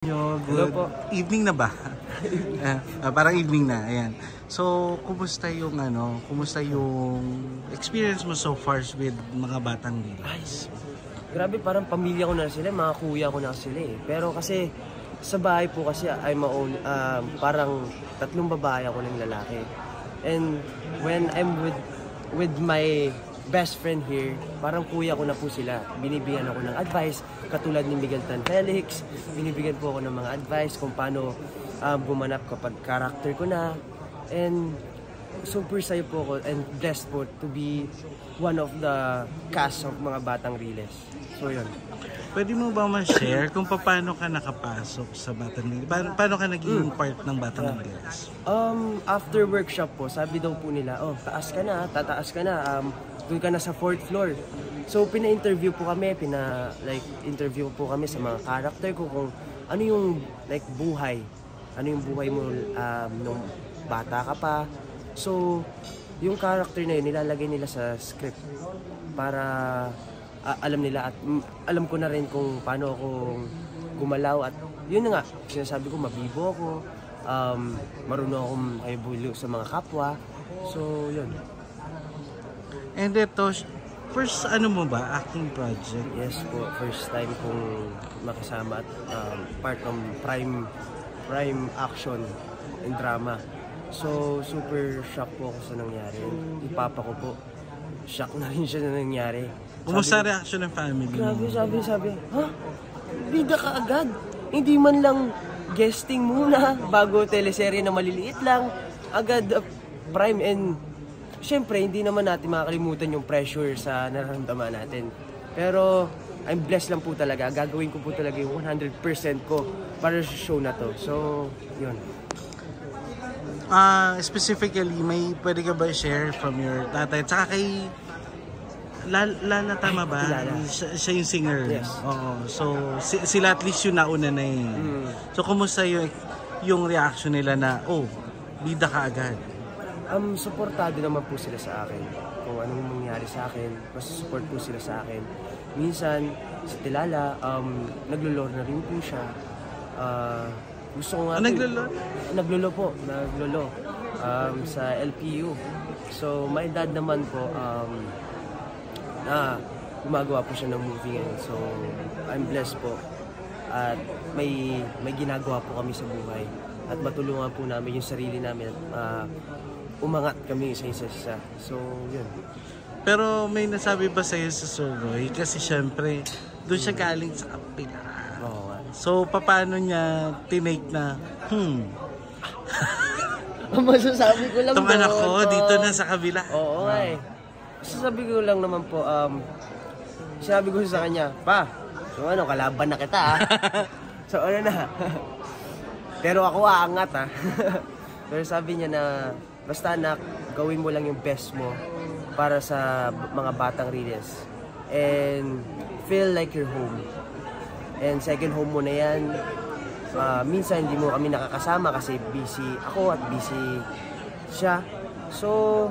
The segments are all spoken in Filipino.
Hello Good po. evening na ba? Parang evening na, ayan. So, kumusta yung experience mo so far with mga batang Lilas? Grabe, parang pamilya ko na sila, mga kuya ko na sila eh. Pero kasi sa bahay po kasi I'm parang tatlong babae ako ng lalaki. And when I'm with my best friend here, parang kuya ko na po sila. Binibigyan ako ng advice, katulad ni Miguel Tan Felix. Binibigyan po ako ng mga advice kung paano gumanap kapag character ko na. And super sayo po ako and blessed po to be one of the cast of mga Batang Riles. So yun. Pwede mo ba ma-share kung paano ka nakapasok sa Batang Lilas? Paano ka naging part ng Batang Lilas? After workshop po, sabi daw po nila, tataas ka na, doon ka na sa 4th floor. So, pina-interview po kami, interview po kami sa mga character ko kung ano yung buhay. Ano yung buhay mo nung bata ka pa. So, yung character na yun, nilalagay nila sa script para alam nila at alam ko na rin kung paano ako gumalaw at yun na nga, sinasabi ko mabibo ako, marunong akong makibulo sa mga kapwa. So, yun. And ito, first acting project? Yes po, first time kong makasama at part ng prime action and drama. So, super shock po ako sa nangyari. Ipapa ko po, shock na rin siya na nangyari. Kumusta reaction ng family? Grabe, sabi, ha? Bida ka agad? Hindi man lang guesting muna bago teleserye na maliliit lang. Agad prime and syempre, hindi naman natin makakalimutan yung pressure sa nararamdaman natin. Pero, I'm blessed lang po talaga. Gagawin ko po talaga yung 100% ko para sa show na to. So, yun. Specifically, may pwede ka ba share from your tatay? Tsaka kay Lala, tama ba? Lala. Siya yung singer. Yes. Oo. So, sila at least yung nauna na eh. So, kumusta yung reaction nila na, bida ka agad? Suportado naman po sila sa akin. Kung anong mangyari sa akin, mas support po sila sa akin. Minsan, si Tilala, naglolor na rin po siya. Gusto ko nga naglolo? Naglolo. Sa LPU. So, my dad naman po, gumagawa po siya ng movie ngayon. So, I'm blessed po. At may ginagawa po kami sa buhay. At matulungan po namin yung sarili namin at umangat kami sa isa-isa. So, yun. Pero may nasabi ba sa'yo sa Sir Roy? Kasi syempre, doon siya galing sa kapila. Oo. So, paano niya tinake na, Masasabi ko lang itong anak ko, dito na sa kabila. Oo nga eh. Masasabi ko lang naman po, sinabi ko sa kanya, Pa, so kalaban na kita So na. Pero ako aangat Pero sabi niya na, basta anak, gawin mo lang yung best mo para sa mga Batang Riles. And feel like you're home. And second home mo na yan. Minsan hindi mo kami nakakasama kasi busy ako at busy siya. So,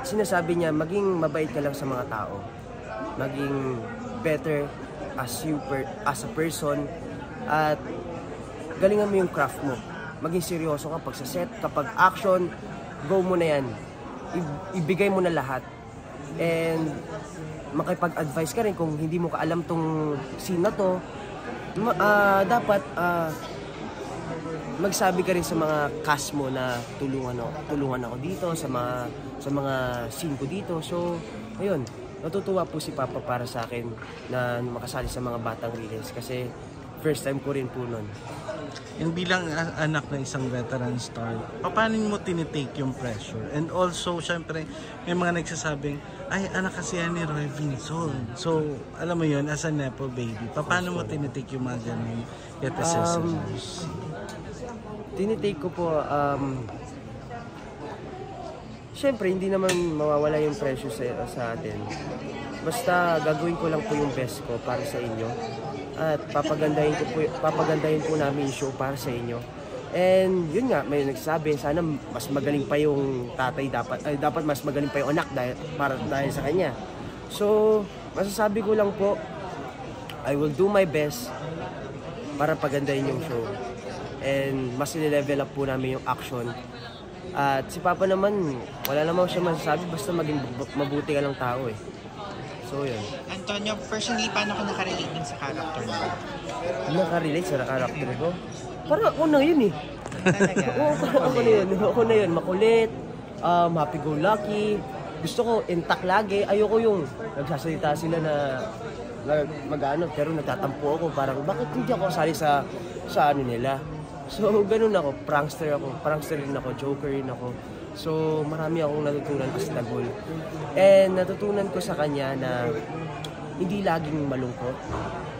sinasabi niya, maging mabait ka lang sa mga tao. Maging better as a person. At galingan mo yung craft mo. Maging seryoso ka pag sa set, kapag action, go mo na yan. Ibigay mo na lahat. And makipag-advise ka rin kung hindi mo kaalam tong scene na to. Dapat magsabi ka rin sa mga cast mo na tulungan ako dito sa mga scene ko dito. So, ayun, natutuwa po si Papa para sa akin na makasali sa mga Batang Riles kasi first time ko rin po nun. Yung bilang anak ng isang veteran star, paano mo tinitake yung pressure? And also, syempre, may mga nagsasabing, ay, anak kasi yan ni Roy Vinson. So, alam mo yun, as a nepo baby, paano mo tinitake yung mga ganun criticisms? Tinitake ko po, syempre, hindi naman mawawala yung pressure sa atin. Basta gagawin ko lang po yung best ko para sa inyo. At papagandahin po namin yung show para sa inyo. And yun nga, may nagsasabi, sana mas magaling pa yung tatay, dapat mas magaling pa yung anak dahil sa kanya. So, masasabi ko lang po, I will do my best para pagandahin yung show. And mas nile-level up po namin yung action. At si Papa naman, wala naman siya masasabi basta maging mabuti ka lang tao eh. So yun. Antonio, personally, paano ka nakarelate din sa character mo? Nakarelate sa character ko? Parang ako na yun eh. Talaga? Oo, parang ako na yun. Makulit, happy-go-lucky. Gusto ko intact lagi. Ayoko yung nagsasalita sila na mag-ano, pero nagtatampo ako. Parang bakit hindi ako sali sa ano nila? So ganun ako, prankster rin ako, joker rin ako. So marami akong natutunan as Dagul. And natutunan ko sa kanya na hindi laging malungkot,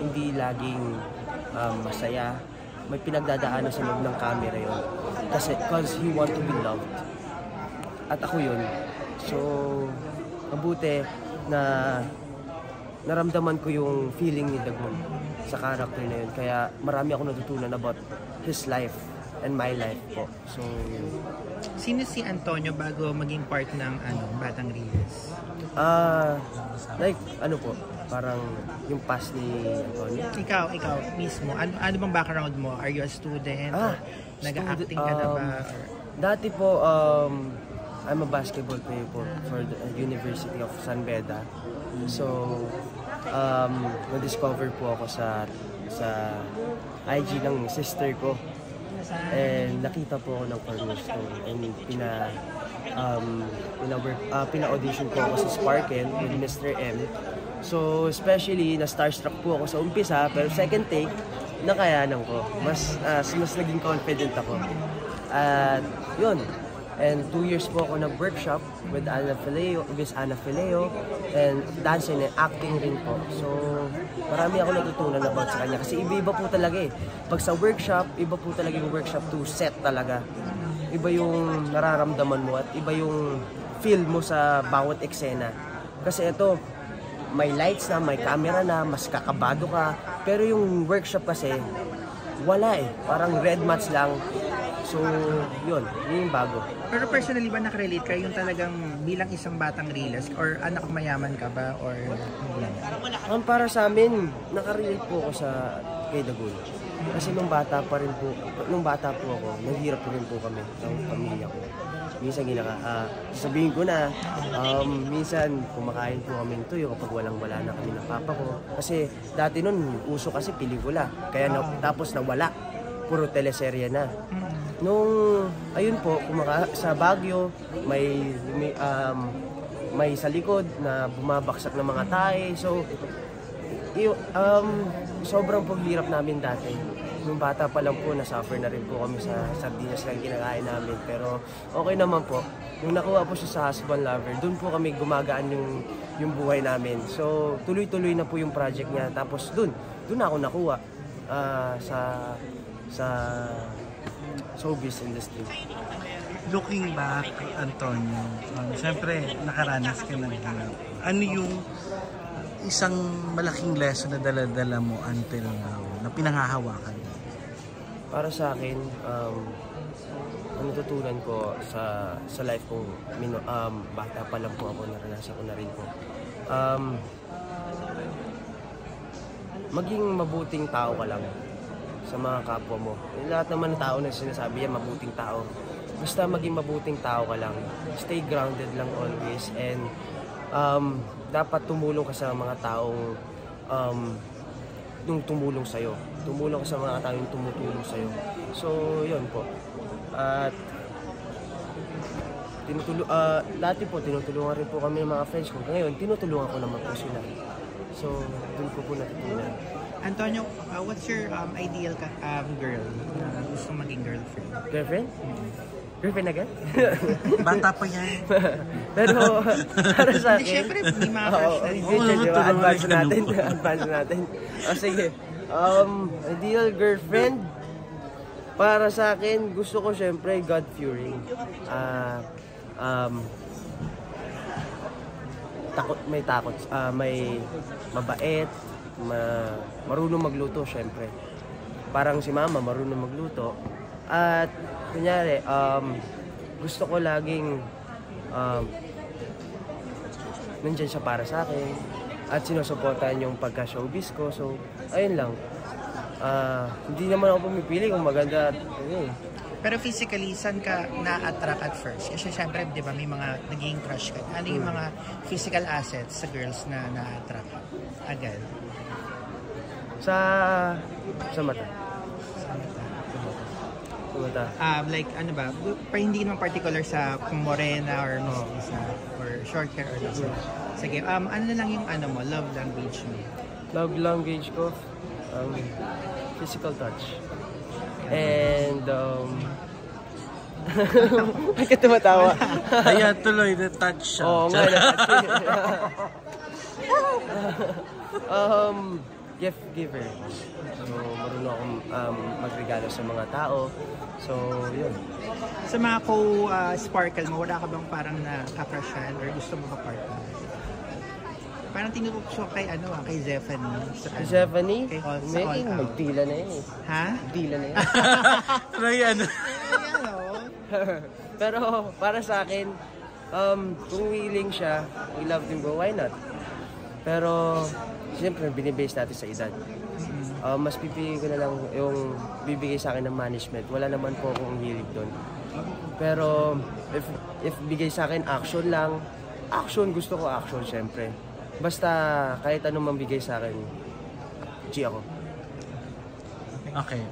hindi laging masaya. May pinagdadaanan sa loob ng camera yun. Because he want to be loved. At ako yun. So mabuti na naramdaman ko yung feeling ni Dagul sa character na yun. Kaya marami akong natutunan about his life and my life po. So, sino si Antonio bago maging part ng Batang Riles? Like, ano po, parang yung past ni Antonio. Ikaw mismo, ano bang background mo? Are you a student? Nag-acting ka na ba? Dati po, I'm a basketball player po for the University of San Beda. So, na-discover po ako sa IG ng sister ko. And nakita po ako ng cornerstone. And pina-audition po ako sa Sparkle with Mr. M. So, especially, na-starstruck po ako sa umpisa, pero second take, nakayanan ko. Mas naging confident ako. At yun. And 2 years po ako nag-workshop with Miss Ana Fileo, and dancing and acting rin po. So, marami ako natutunan about sa kanya. Kasi iba-iba po talaga eh. Pag sa workshop, iba po talaga yung workshop to set talaga. Iba yung nararamdaman mo at iba yung feel mo sa bawat eksena. Kasi ito, may lights na, may camera na, mas kakabado ka. Pero yung workshop kasi, wala eh. Parang red mats lang. So, yun yung bago. Pero personally ba nakarelate ka yung talagang bilang isang batang Riles or anak mayaman ka ba or hindi lang? Para sa amin, nakarelate po ako sa kay Dagul. Kasi nung bata po ako, naghirap rin po kami ng pamilya ko. Minsan sabihin ko na, minsan kumakain po kami ng tuyo kapag walang-wala na kami ng papa ko. Kasi dati nun, uso kasi pelikula. Kaya tapos nawala, puro teleserye na. Nung, ayun po, sa Baguio, may sa likod na bumabaksak ng mga tae. So, sobrang paghirap namin dati. Nung bata pa lang po, nasuffer na rin po kami sa sardinas lang kinakain namin. Pero okay naman po. Nung nakuha po siya sa Husband Lover, doon po kami gumagaan yung buhay namin. So, tuloy-tuloy na po yung project niya. Tapos doon ako nakuha sa showbiz industry. Looking back, Antonio, siyempre nakaranas ka ng hirap. Ano yung isang malaking lesson na dala-dala mo until now na pinanghahawakan? Para sa akin, ang natutunan ko sa life ko, bata pa lang po ako, naranasan ko na rin po. Maging mabuting tao ka lang sa mga kapwa mo. Lahat naman ng tao na sinasabi yan, mabuting tao. Basta maging mabuting tao ka lang. Stay grounded lang always. And dapat tumulong ka sa mga taong yung tumulong sa'yo. Tumulong ka sa mga tao yung tumutulong sa'yo. So, yun po. At dati po, tinutulungan rin po kami ng mga friends ko. Ngayon, tinutulungan ko naman po sila. So, dun ko po natutunan. Antonio, what's your ideal girl na gusto maging girlfriend? Girlfriend? Girlfriend agad? Bata pa yan. Pero, para sa akin... Hindi, syempre, may mga crush. Advance natin. Sige. Ideal girlfriend, para sa akin, gusto ko syempre God-fearing. May mabait, marunong magluto syempre. Parang si mama marunong magluto. At kunyari, gusto ko laging nandyan siya para sa akin at sinusuportahan yung pagka-showbiz ko. So, ayun lang. Hindi naman ako pumipili kung maganda at ano eh. Pero physically, saan ka na-attract at first? Kasi syempre, di ba, may mga naging crush ka. Ano yung mga physical assets sa girls na na-attract agad? Sa mata. Sa mata. Like, ano ba? Pero hindi naman particular sa kung morena or mestiza or short hair or lasa. Sige, ano na lang yung love language mo? Love language ko, physical touch. And, bakit tumatawa? Ayan, tuloy, na-touch siya. Oo nga, gift giver. So, marunong akong magregalo sa mga tao. So, yun. Sa mga co-sparkle mo, wala ka bang parang na-crushan or gusto mo ka-partner? Parang tinutupso kay kay Zephanie. Si Zephanie? Sa all out. Magdila na yun eh. Ha? Magdila na yun. Ryan. Pero para sa akin, kung willing siya, we love him go, why not? Pero, siyempre, binibase natin sa edad. Mas pipili ko na lang yung bibigay sa akin ng management. Wala naman po akong hilig doon. Pero, if bigay sa akin action lang, gusto ko action, siyempre. Basta kahit anong mambigay sa akin, G ako. Okay.